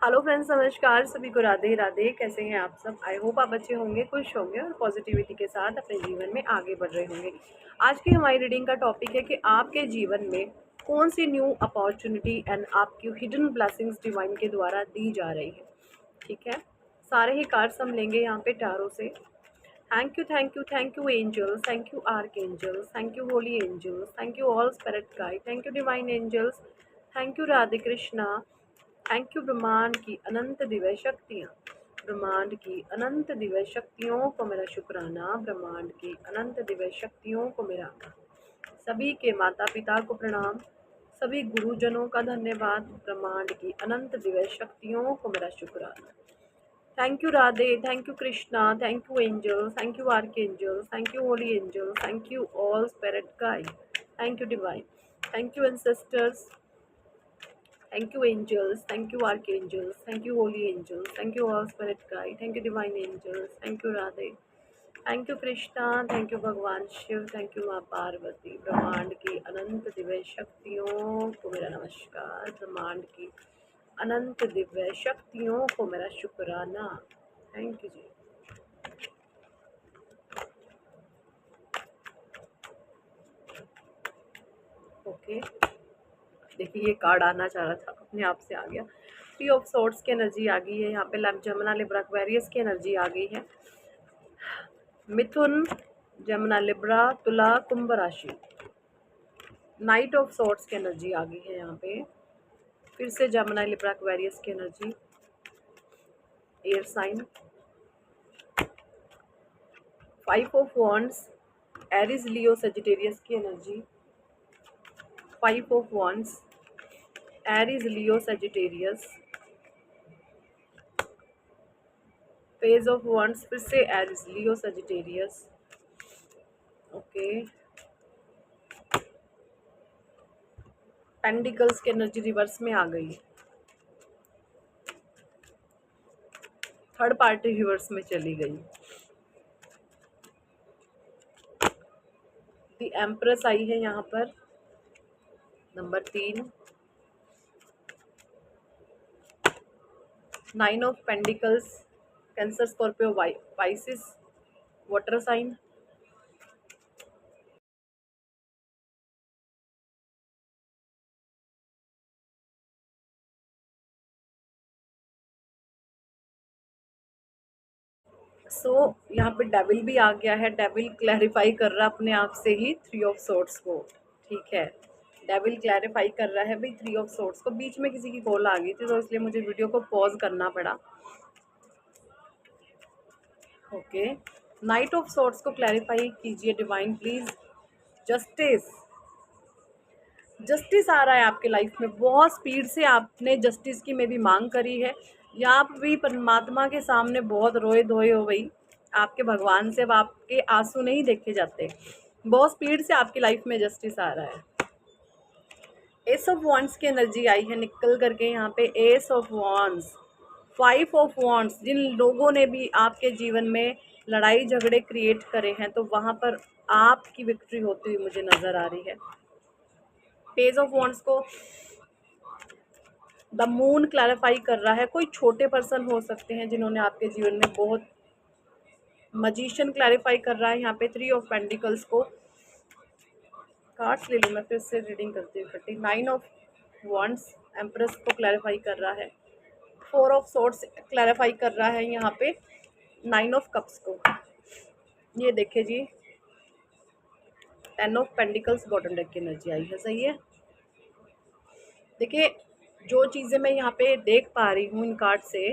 Hello friends, नमस्कार। सभी को राधे राधे। कैसे हैं आप सब? आई होप आप अच्छे होंगे, खुश होंगे और पॉजिटिविटी के साथ अपने जीवन में आगे बढ़ रहे होंगे। आज की हमारी रीडिंग का टॉपिक है कि आपके जीवन में कौन सी न्यू अपॉर्चुनिटी एंड आपकी हिडन ब्लेसिंग्स डिवाइन के द्वारा दी जा रही है। ठीक है, सारे ही कार्ड्स हम लेंगे यहाँ पे टारो से। Thank you, thank you, thank you angels, thank you archangels, thank you holy angels, thank you all spirit guide, thank you divine angels, thank you Radhe Krishna, thank you ब्रह्मांड की अनंत दिव्य शक्तियाँ। ब्रह्मांड की अनंत दिव्य शक्तियों को मेरा शुक्राना। ब्रह्मांड की अनंत दिव्य शक्तियों को मेरा सभी के माता पिता को प्रणाम। सभी गुरुजनों का धन्यवाद। ब्रह्मांड की अनंत दिव्य शक्तियों को मेरा शुक्राना। Thank you Radhe, thank you Krishna, thank you angels, thank you archangels, thank you holy angels, thank you all spirit guide, thank you divine, thank you ancestors, thank you angels, thank you archangels, thank you holy angels, thank you all spirit guide, thank you divine angels, thank you Radhe, thank you Krishna, thank you भगवान Shiv, thank you माँ पार्वती। ब्रह्मांड की अनंत दिव्य शक्तियों को मेरा नमस्कार। ब्रह्मांड की अनंत दिव्य शक्तियों को मेरा शुक्राना। Thank you ji. ओके, देखिए ये कार्ड आना चाह रहा था, अपने आप से आ गया। थ्री ऑफ सॉर्ड्स की एनर्जी आ गई है यहाँ पे। जमुना लिब्रा एक्वेरियस की एनर्जी आ गई है। मिथुन, जमुना लिब्रा, तुला, कुंभ राशि। नाइट ऑफ सॉर्ड्स की एनर्जी आ गई है यहाँ पे। फिर से जमुना लिब्रा एक्वेरियस की energy. Air sign. Five of wands, Aries, Leo, Sagittarius की energy. Five of wands, Aries, Leo, Sagittarius. Page of wands, फिर से Aries, Leo, Sagittarius. Okay, pentacles की एनर्जी रिवर्स में आ गई। थर्ड पार्टी रिवर्स में चली गई। दी एम्प्रेस आई है यहाँ पर, number 3। Nine of pentacles, Cancer, Scorpio, Pisces, water sign. So यहाँ पे डेविल भी आ गया है। डेविल क्लैरिफाई कर रहा है अपने आप से ही थ्री ऑफ सोर्ट्स को। ठीक है, डेविल क्लैरिफाई कर रहा है भाई थ्री ऑफ सोर्ट्स को। बीच में किसी की कॉल आ गई थी तो इसलिए मुझे वीडियो को पॉज करना पड़ा। ओके, नाइट ऑफ सोर्ट्स को क्लैरिफाई कीजिए डिवाइन प्लीज। जस्टिस, जस्टिस आ रहा है आपके लाइफ में। बहुत स्पीड से आपने जस्टिस की में भी मांग करी है, या आप भी परमात्मा के सामने बहुत रोए धोए हो भाई। आपके भगवान से अब आपके आंसू नहीं देखे जाते। बहुत स्पीड से आपकी लाइफ में जस्टिस आ रहा है। एस ऑफ वॉन्ड्स की एनर्जी आई है निकल करके यहाँ पे। Ace of wands, five of wands, जिन लोगों ने भी आपके जीवन में लड़ाई झगड़े क्रिएट करे हैं तो वहाँ पर आपकी विक्ट्री होती हुई मुझे नज़र आ रही है। पेज ऑफ वॉन्ड्स को द मून क्लैरिफाई कर रहा है। कोई छोटे पर्सन हो सकते हैं जिन्होंने आपके जीवन में बहुत। मजिशियन क्लैरिफाई कर रहा है यहाँ पे थ्री ऑफ पेंटिकल्स को। कार्ड्स ले लूँ मैं, फिर से रीडिंग करती हूँ इकट्ठी। नाइन ऑफ वॉन्ड्स, एम्प्रेस को क्लैरिफाई कर रहा है। फोर ऑफ सोर्ड्स क्लैरिफाई कर रहा है यहाँ पे नाइन ऑफ कप्स को। ये देखिए जी, ten of pentacles bottom deck की एनर्जी आई है। सही है, देखिए जो चीज़ें मैं यहाँ पे देख पा रही हूँ इन कार्ड से,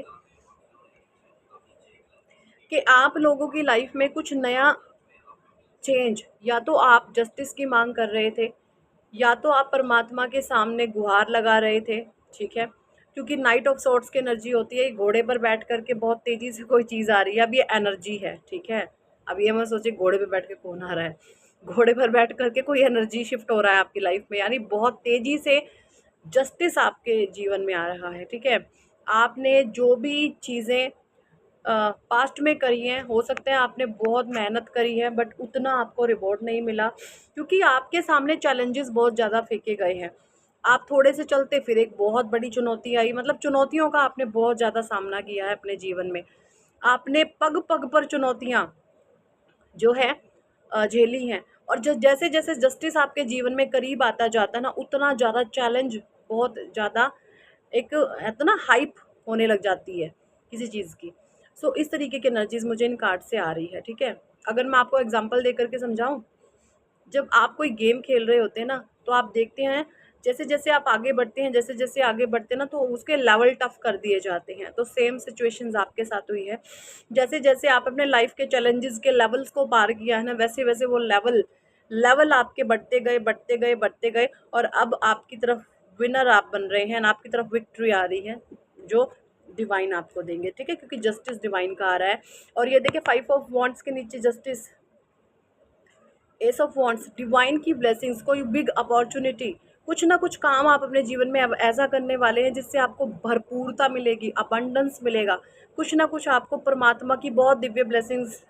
कि आप लोगों की लाइफ में कुछ नया चेंज, या तो आप जस्टिस की मांग कर रहे थे, या तो आप परमात्मा के सामने गुहार लगा रहे थे। ठीक है, क्योंकि नाइट ऑफ सॉर्ट्स की एनर्जी होती है घोड़े पर बैठ करके बहुत तेज़ी से कोई चीज़ आ रही है। अब ये एनर्जी है। ठीक है, अब ये मैं सोचे घोड़े पर बैठ के कौन आ रहा है। घोड़े पर बैठ करके कोई एनर्जी शिफ्ट हो रहा है आपकी लाइफ में, यानी बहुत तेज़ी से जस्टिस आपके जीवन में आ रहा है। ठीक है, आपने जो भी चीज़ें पास्ट में करी हैं, हो सकता है आपने बहुत मेहनत करी है बट उतना आपको रिवॉर्ड नहीं मिला, क्योंकि आपके सामने चैलेंजेस बहुत ज़्यादा फेंके गए हैं। आप थोड़े से चलते फिर एक बहुत बड़ी चुनौती आई, मतलब चुनौतियों का आपने बहुत ज़्यादा सामना किया है अपने जीवन में। आपने पग पग पर चुनौतियाँ जो है झेली हैं। और जैसे जैसे जस्टिस आपके जीवन में करीब आता जाता है ना, उतना ज़्यादा चैलेंज, बहुत ज़्यादा एक कहते ना हाइप होने लग जाती है किसी चीज़ की। सो इस तरीके की एनर्जीज मुझे इन कार्ड से आ रही है, ठीक है। अगर मैं आपको एग्जांपल दे करके समझाऊं, जब आप कोई गेम खेल रहे होते हैं ना, तो आप देखते हैं जैसे जैसे आप आगे बढ़ते हैं, जैसे जैसे आगे बढ़ते हैं ना, तो उसके लेवल टफ कर दिए जाते हैं। तो सेम सिचुएशंस आपके साथ हुई है। जैसे जैसे आप अपने लाइफ के चैलेंजेस के लेवल्स को पार किया है ना, वैसे वैसे वो लेवल लेवल आपके बढ़ते गए बढ़ते गए बढ़ते गए, और अब आपकी तरफ विनर आप बन रहे हैं, आपकी तरफ विक्ट्री आ रही है जो डिवाइन आपको देंगे, ठीक है, क्योंकि जस्टिस डिवाइन का आ रहा है। और ये देखिए 5 ऑफ वॉन्ड्स के नीचे justice, S of wants, divine की ब्लेसिंग्स, कोई बिग अपॉर्चुनिटी, कुछ ना कुछ काम आप अपने जीवन में अब ऐसा करने वाले हैं जिससे आपको भरपूरता मिलेगी, अबंडेंस मिलेगा। कुछ ना कुछ आपको परमात्मा की बहुत दिव्य ब्लेसिंग्स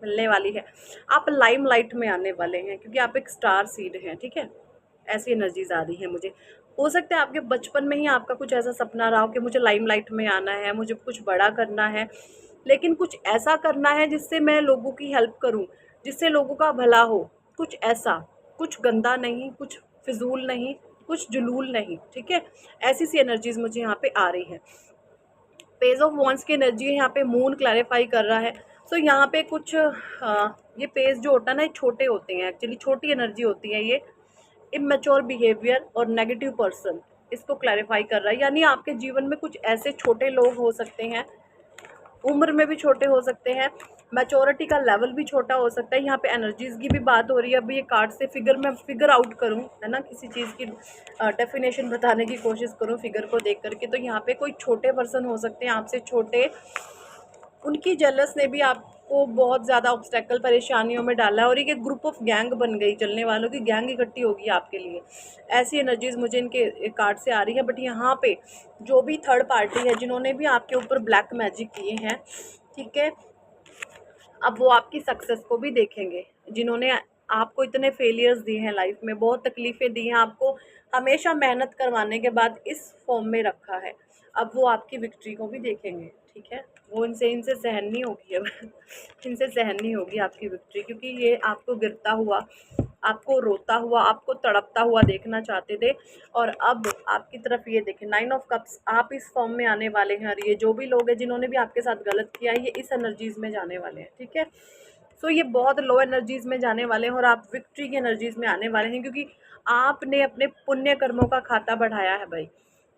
मिलने वाली है। आप लाइमलाइट में आने वाले हैं क्योंकि आप एक स्टार सीड हैं, ठीक है। ऐसी एनर्जीज आ रही है मुझे। हो सकता है आपके बचपन में ही आपका कुछ ऐसा सपना रहा हो कि मुझे लाइमलाइट में आना है, मुझे कुछ बड़ा करना है, लेकिन कुछ ऐसा करना है जिससे मैं लोगों की हेल्प करूं, जिससे लोगों का भला हो। कुछ ऐसा, कुछ गंदा नहीं, कुछ फिजूल नहीं, कुछ जुलूल नहीं, ठीक है। ऐसी सी एनर्जीज मुझे यहाँ पे आ रही है। पेज ऑफ वॉन्स की एनर्जी है यहाँ पे, मून क्लैरिफाई कर रहा है। सो यहाँ पे कुछ ये पेज जो होता है ना, ये छोटे होते हैं, एक्चुअली छोटी एनर्जी होती है ये। इमेच्योर बिहेवियर और नेगेटिव पर्सन, इसको क्लैरिफाई कर रहा है। यानी आपके जीवन में कुछ ऐसे छोटे लोग हो सकते हैं, उम्र में भी छोटे हो सकते हैं, मैच्योरिटी का लेवल भी छोटा हो सकता है। यहाँ पे एनर्जीज की भी बात हो रही है। अभी ये कार्ड से फिगर मैं फिगर आउट करूँ, है ना, किसी चीज़ की डेफिनेशन बताने की कोशिश करूँ फिगर को देख करके, तो यहाँ पे कोई छोटे पर्सन हो सकते हैं, आपसे छोटे। उनकी जेलस ने भी आपको बहुत ज़्यादा ऑब्स्टेकल परेशानियों में डाला है, और एक ग्रुप ऑफ गैंग बन गई, चलने वालों की गैंग इकट्ठी होगी आपके लिए। ऐसी एनर्जीज मुझे इनके कार्ड से आ रही है। बट यहाँ पे जो भी थर्ड पार्टी है जिन्होंने भी आपके ऊपर ब्लैक मैजिक किए हैं, ठीक है, अब वो आपकी सक्सेस को भी देखेंगे। जिन्होंने आपको इतने फेलियर्स दिए हैं लाइफ में, बहुत तकलीफ़ें दी हैं आपको, हमेशा मेहनत करवाने के बाद इस फॉर्म में रखा है, अब वो आपकी विक्ट्री को भी देखेंगे, ठीक है। वो इनसे इनसे सहन नहीं होगी अब इनसे सहन नहीं होगी आपकी विक्ट्री, क्योंकि ये आपको गिरता हुआ, आपको रोता हुआ, आपको तड़पता हुआ देखना चाहते थे। और अब आपकी तरफ ये देखें, 9 ऑफ कप्स, आप इस फॉर्म में आने वाले हैं। और ये जो भी लोग हैं जिन्होंने भी आपके साथ गलत किया है, ये इस एनर्जीज में जाने वाले हैं, ठीक है। सो ये बहुत लो एनर्जीज में जाने वाले हैं और आप विक्ट्री की एनर्जीज में आने वाले हैं, क्योंकि आपने अपने पुण्य कर्मों का खाता बढ़ाया है भाई।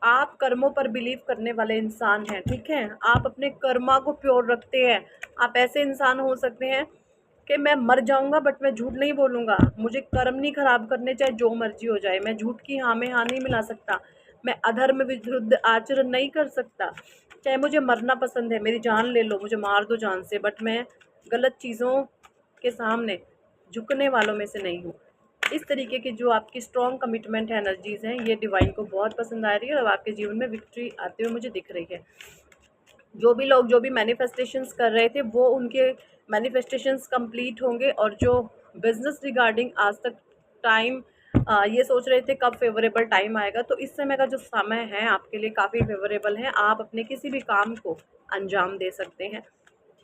आप कर्मों पर बिलीव करने वाले इंसान हैं, ठीक है। आप अपने कर्मा को प्योर रखते हैं। आप ऐसे इंसान हो सकते हैं कि मैं मर जाऊंगा बट मैं झूठ नहीं बोलूंगा, मुझे कर्म नहीं खराब करने, चाहे जो मर्जी हो जाए। मैं झूठ की हाँ में हाँ नहीं मिला सकता, मैं अधर्म विरुद्ध आचरण नहीं कर सकता। चाहे मुझे मरना पसंद है, मेरी जान ले लो, मुझे मार दो जान से, बट मैं गलत चीज़ों के सामने झुकने वालों में से नहीं हूँ। इस तरीके की जो आपकी स्ट्रॉन्ग कमिटमेंट है, एनर्जीज हैं, ये डिवाइन को बहुत पसंद आ रही है और आपके जीवन में विक्ट्री आते हुए मुझे दिख रही है। जो भी लोग जो भी मैनिफेस्टेशंस कर रहे थे, वो उनके मैनिफेस्टेशंस कंप्लीट होंगे। और जो बिजनेस रिगार्डिंग आज तक टाइम ये सोच रहे थे कब फेवरेबल टाइम आएगा, तो इस समय का जो समय है आपके लिए काफ़ी फेवरेबल है। आप अपने किसी भी काम को अंजाम दे सकते हैं,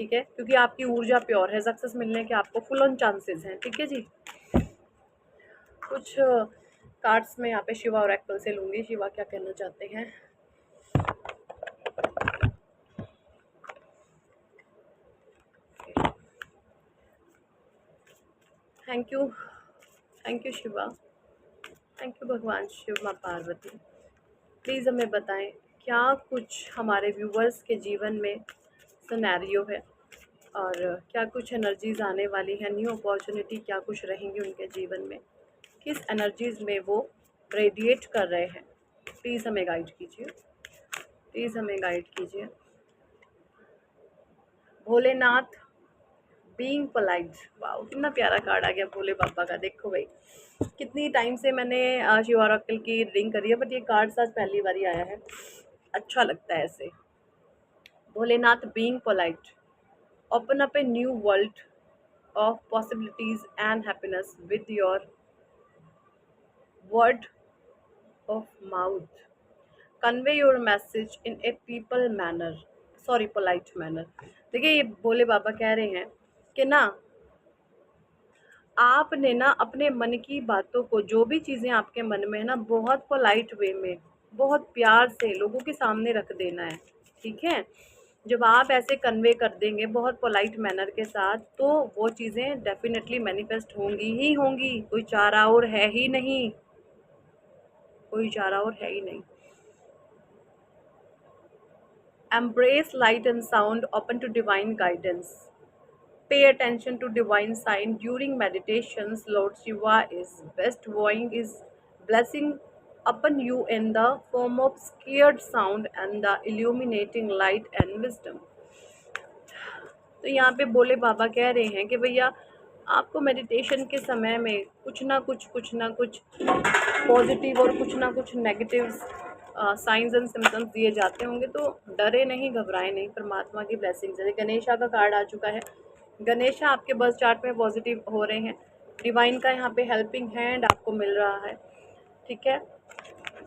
ठीक है, क्योंकि आपकी ऊर्जा प्योर है। सक्सेस मिलने के आपको फुल ऑन चांसेस हैं, ठीक है जी। कुछ कार्ड्स में यहाँ पे शिवा ओरेकल से लूँगी, शिवा क्या कहना चाहते हैं। Thank you Shiva, thank you भगवान शिव, माँ पार्वती। प्लीज़ हमें बताएं क्या कुछ हमारे व्यूवर्स के जीवन में सिनेरियो है, और क्या कुछ एनर्जीज आने वाली है, न्यू अपॉर्चुनिटी क्या कुछ रहेंगी उनके जीवन में, किस एनर्जीज में वो रेडिएट कर रहे हैं। प्लीज़ हमें गाइड कीजिए, प्लीज़ हमें गाइड कीजिए। भोलेनाथ, बीइंग पोलाइट, वाओ कितना प्यारा कार्ड आ गया भोले बाबा का। देखो भाई, कितनी टाइम से मैंने शिव ओरेकल की रीडिंग करी है, बट ये कार्ड आज पहली बार ही आया है, अच्छा लगता है ऐसे। Bholenath, being polite, open up a new world of possibilities and happiness with your word of mouth, convey your message in A people manner, sorry polite manner. देखिए ये भोले बाबा कह रहे हैं कि ना आपने ना अपने मन की बातों को, जो भी चीज़ें आपके मन में है ना, बहुत पोलाइट वे में, बहुत प्यार से लोगों के सामने रख देना है। ठीक है, जब आप ऐसे कन्वे कर देंगे बहुत पोलाइट मैनर के साथ, तो वो चीज़ें डेफिनेटली मैनिफेस्ट होंगी ही होंगी। कोई चारा और है ही नहीं, कोई चारा और है ही नहीं। Embrace light and sound, open to divine guidance. Pay attention to divine sign during meditations. Lord Shiva is bestowing his blessing upon you in the form of scared sound and the illuminating light and wisdom. तो यहाँ पे भोले बाबा कह रहे हैं कि भैया आपको meditation के समय में कुछ ना कुछ पॉजिटिव और कुछ ना कुछ नेगेटिव साइंस एंड सिम्टम्स दिए जाते होंगे, तो डरे नहीं, घबराए नहीं, परमात्मा की ब्लेसिंग। जैसे गणेशा का कार्ड आ चुका है, गणेशा आपके बर्थ चार्ट में पॉजिटिव हो रहे हैं, डिवाइन का यहाँ पे हेल्पिंग हैंड आपको मिल रहा है। ठीक है,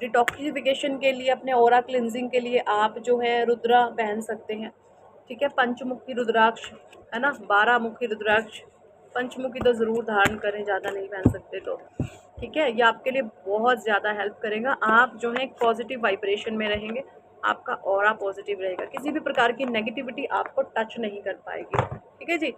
डिटॉक्सिफिकेशन के लिए, अपने ऑरा क्लिनजिंग के लिए आप जो है रुद्रा पहन सकते हैं। ठीक है, पंचमुखी रुद्राक्ष है ना, 12 मुखी रुद्राक्ष, पंचमुखी तो ज़रूर धारण करें, ज़्यादा नहीं पहन सकते तो। ठीक है, ये आपके लिए बहुत ज़्यादा हेल्प करेगा। आप जो है पॉजिटिव वाइब्रेशन में रहेंगे, आपका ऑरा पॉजिटिव रहेगा, किसी भी प्रकार की नेगेटिविटी आपको टच नहीं कर पाएगी। ठीक है जी।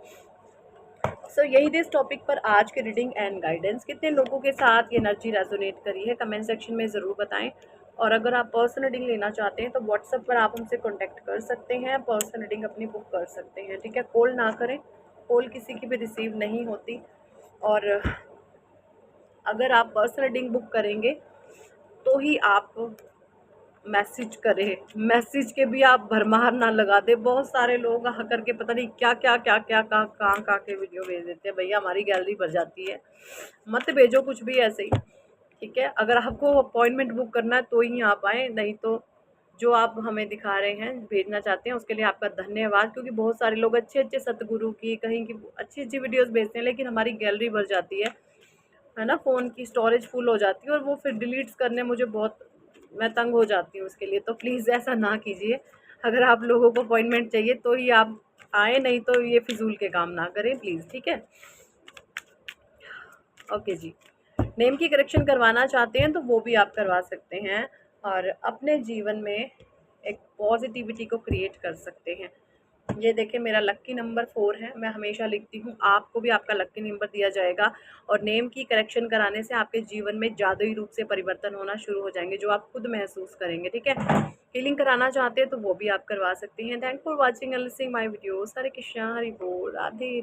सो यही थी इस टॉपिक पर आज की रीडिंग एंड गाइडेंस। कितने लोगों के साथ ये एनर्जी रेजोनेट करी है कमेंट सेक्शन में ज़रूर बताएं। और अगर आप पर्सनल रीडिंग लेना चाहते हैं तो व्हाट्सएप पर आप हमसे कांटेक्ट कर सकते हैं, पर्सनल रीडिंग अपनी बुक कर सकते हैं। ठीक है, कॉल ना करें, कॉल किसी की भी रिसीव नहीं होती। और अगर आप पर्सनल रीडिंग बुक करेंगे तो ही आप मैसेज करें, मैसेज के भी आप भरमार ना लगा दे। बहुत सारे लोग आ करके पता नहीं क्या क्या क्या क्या कहाँ के वीडियो भेज देते हैं, भैया हमारी गैलरी भर जाती है, मत भेजो कुछ भी ऐसे ही। ठीक है, अगर आपको अपॉइंटमेंट बुक करना है तो ही आप आएँ, नहीं तो जो आप हमें दिखा रहे हैं, भेजना चाहते हैं, उसके लिए आपका धन्यवाद। क्योंकि बहुत सारे लोग अच्छे अच्छे सतगुरु की, कहीं की अच्छी अच्छी वीडियोज़ भेजते हैं, लेकिन हमारी गैलरी भर जाती है ना, फ़ोन की स्टोरेज फुल हो जाती है और वो फिर डिलीट्स करने मुझे बहुत, मैं तंग हो जाती हूँ उसके लिए। तो प्लीज़ ऐसा ना कीजिए। अगर आप लोगों को अपॉइंटमेंट चाहिए तो ही आप आए, नहीं तो ये फिजूल के काम ना करें प्लीज़। ठीक है, ओके जी। नेम की करेक्शन करवाना चाहते हैं तो वो भी आप करवा सकते हैं और अपने जीवन में एक पॉजिटिविटी को क्रिएट कर सकते हैं। ये देखिए मेरा लक्की नंबर 4 है, मैं हमेशा लिखती हूँ, आपको भी आपका लक्की नंबर दिया जाएगा। और नेम की करेक्शन कराने से आपके जीवन में जादुई रूप से परिवर्तन होना शुरू हो जाएंगे, जो आप खुद महसूस करेंगे। ठीक है, हीलिंग कराना चाहते हैं तो वो भी आप करवा सकते हैं। Thank for watching and listening my videos. Hare Krishna, Hari बोल, राधे।